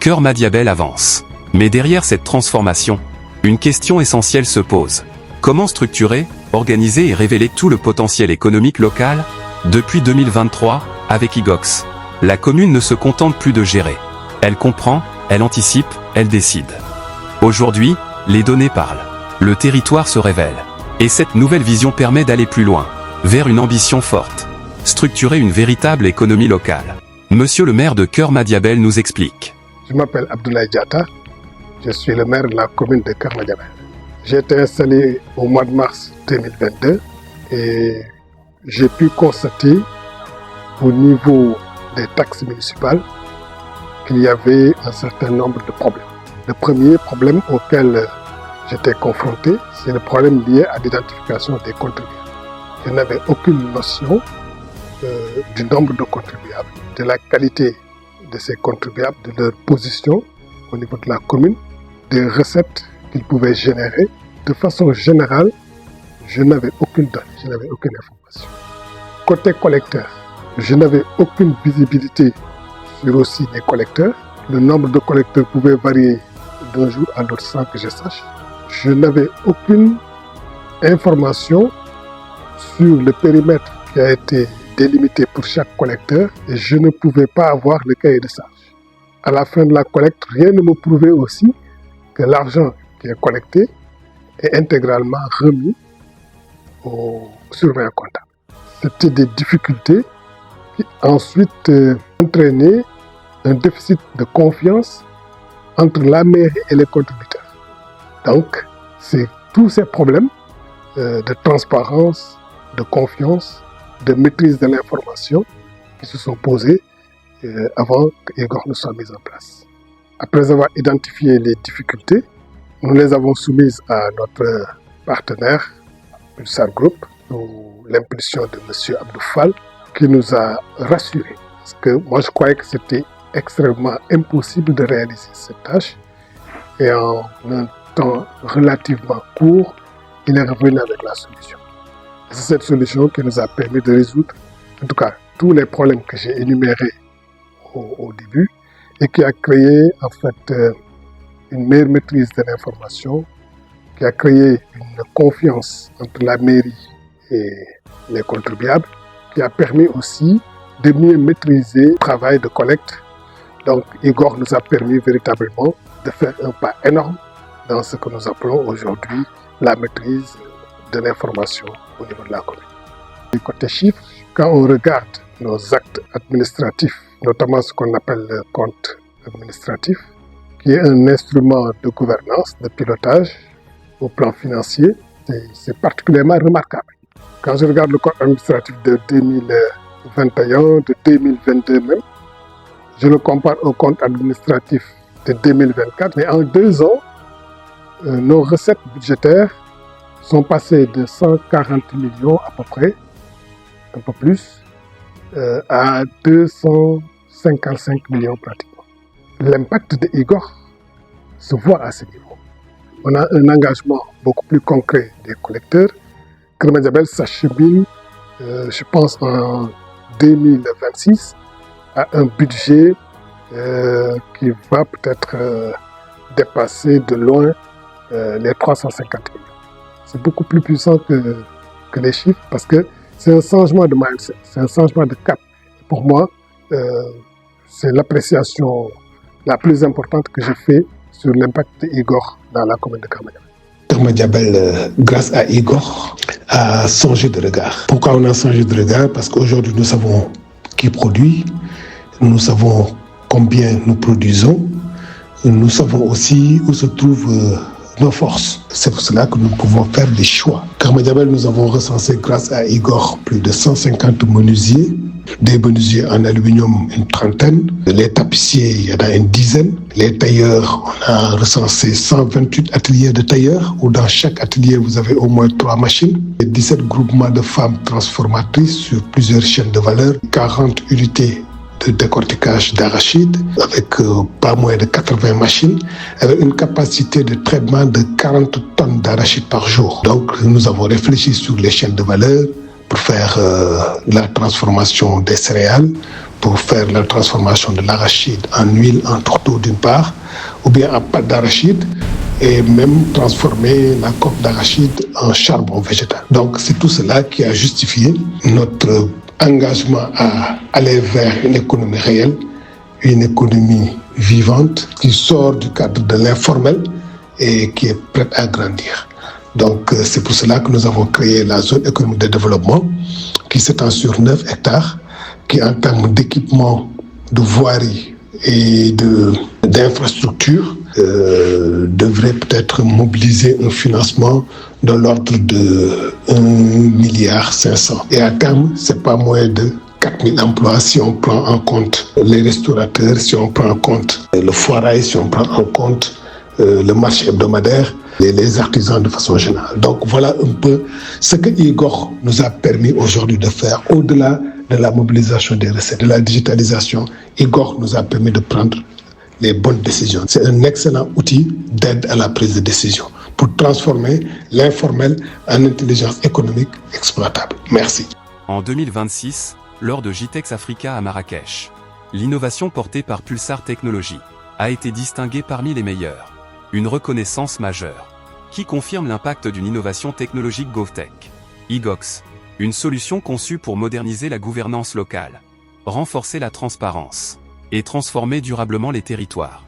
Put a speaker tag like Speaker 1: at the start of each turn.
Speaker 1: Kër Madiabel avance. Mais derrière cette transformation, une question essentielle se pose. Comment structurer, organiser et révéler tout le potentiel économique local? Depuis 2023, avec Igox, la commune ne se contente plus de gérer. Elle comprend, elle anticipe, elle décide. Aujourd'hui, les données parlent. Le territoire se révèle. Et cette nouvelle vision permet d'aller plus loin, vers une ambition forte. Structurer une véritable économie locale. Monsieur le maire de Kër Madiabel nous explique.
Speaker 2: Je m'appelle Abdoulaye Diatta, je suis le maire de la commune de Kër Madiabel. J'ai été installé au mois de mars 2022 et j'ai pu constater au niveau des taxes municipales qu'il y avait un certain nombre de problèmes. Le premier problème auquel j'étais confronté, c'est le problème lié à l'identification des contribuables. Je n'avais aucune notion du nombre de contribuables, de la qualité de ces contribuables, de leur position au niveau de la commune, des recettes qu'ils pouvaient générer. De façon générale, je n'avais aucune donnée, je n'avais aucune information. Côté collecteur, je n'avais aucune visibilité sur aussi les collecteurs. Le nombre de collecteurs pouvait varier d'un jour à l'autre sans que je sache. Je n'avais aucune information sur le périmètre qui a été délimité pour chaque collecteur et je ne pouvais pas avoir le cahier de charge. À la fin de la collecte, rien ne me prouvait aussi que l'argent qui est collecté est intégralement remis au surveillant comptable. C'était des difficultés qui ensuite entraînaient un déficit de confiance entre la mairie et les contributeurs. Donc, c'est tous ces problèmes de transparence, de confiance, de maîtrise de l'information qui se sont posés avant que Igor ne soit mis en place. Après avoir identifié les difficultés, nous les avons soumises à notre partenaire, Pulsar Group, sous l'impulsion de M. Abdou Fall, qui nous a rassurés. Parce que moi, je croyais que c'était extrêmement impossible de réaliser cette tâche. Et en un temps relativement court, il est revenu avec la solution. C'est cette solution qui nous a permis de résoudre, en tout cas, tous les problèmes que j'ai énumérés au début et qui a créé, en fait, une meilleure maîtrise de l'information, qui a créé une confiance entre la mairie et les contribuables, qui a permis aussi de mieux maîtriser le travail de collecte. Donc, Igor nous a permis véritablement de faire un pas énorme dans ce que nous appelons aujourd'hui la maîtrise de l'information au niveau de la commune. Du côté chiffres, quand on regarde nos actes administratifs, notamment ce qu'on appelle le compte administratif, qui est un instrument de gouvernance, de pilotage au plan financier, c'est particulièrement remarquable. Quand je regarde le compte administratif de 2021, de 2022 même, je le compare au compte administratif de 2024, mais en 2 ans, nos recettes budgétaires sont passées de 140 millions à peu près, un peu plus, à 255 millions pratiquement. L'impact de Igor se voit à ce niveau. On a un engagement beaucoup plus concret des collecteurs. Kër Madiabel s'achemine, je pense, en 2026 à un budget qui va peut-être dépasser de loin les 350 millions. C'est beaucoup plus puissant que les chiffres parce que c'est un changement de mindset, c'est un changement de cap. Pour moi, c'est l'appréciation la plus importante que je fais sur l'impact de Igor dans la commune de Kër Madiabel.
Speaker 3: Kër Madiabel, grâce à Igor, a changé de regard. Pourquoi on a changé de regard? Parce qu'aujourd'hui, nous savons qui produit, nous savons combien nous produisons, nous savons aussi où se trouvent nos forces. C'est pour cela que nous pouvons faire des choix. Kër Madiabel, nous avons recensé grâce à Igor plus de 150 menuisiers, des menuisiers en aluminium une trentaine, les tapissiers il y en a une dizaine, les tailleurs on a recensé 128 ateliers de tailleurs où dans chaque atelier vous avez au moins 3 machines, 17 groupements de femmes transformatrices sur plusieurs chaînes de valeur, 40 unités de décortiquage d'arachide avec pas moins de 80 machines, avec une capacité de traitement de 40 tonnes d'arachide par jour. Donc nous avons réfléchi sur les chaînes de valeur pour faire la transformation des céréales, pour faire la transformation de l'arachide en huile, en tourteau d'une part, ou bien en pâte d'arachide, et même transformer la coque d'arachide en charbon végétal. Donc c'est tout cela qui a justifié notre engagement à aller vers une économie réelle, une économie vivante qui sort du cadre de l'informel et qui est prête à grandir. Donc c'est pour cela que nous avons créé la zone économique de développement qui s'étend sur 9 hectares, qui en termes d'équipement, de voirie et d'infrastructures devrait peut-être mobiliser un financement de l'ordre de 1,5 milliard. Et à terme, c'est pas moins de 4000 emplois si on prend en compte les restaurateurs, si on prend en compte le foirail, si on prend en compte le marché hebdomadaire et les artisans de façon générale. Donc voilà un peu ce que Igor nous a permis aujourd'hui de faire. Au-delà de la mobilisation des recettes, de la digitalisation, Igor nous a permis de prendre les bonnes décisions. C'est un excellent outil d'aide à la prise de décision pour transformer l'informel en intelligence économique exploitable. Merci.
Speaker 1: En 2026, lors de GITEX Africa à Marrakech, l'innovation portée par Pulsar Technologies a été distinguée parmi les meilleures. Une reconnaissance majeure, qui confirme l'impact d'une innovation technologique GovTech. IGOX, une solution conçue pour moderniser la gouvernance locale, renforcer la transparence et transformer durablement les territoires.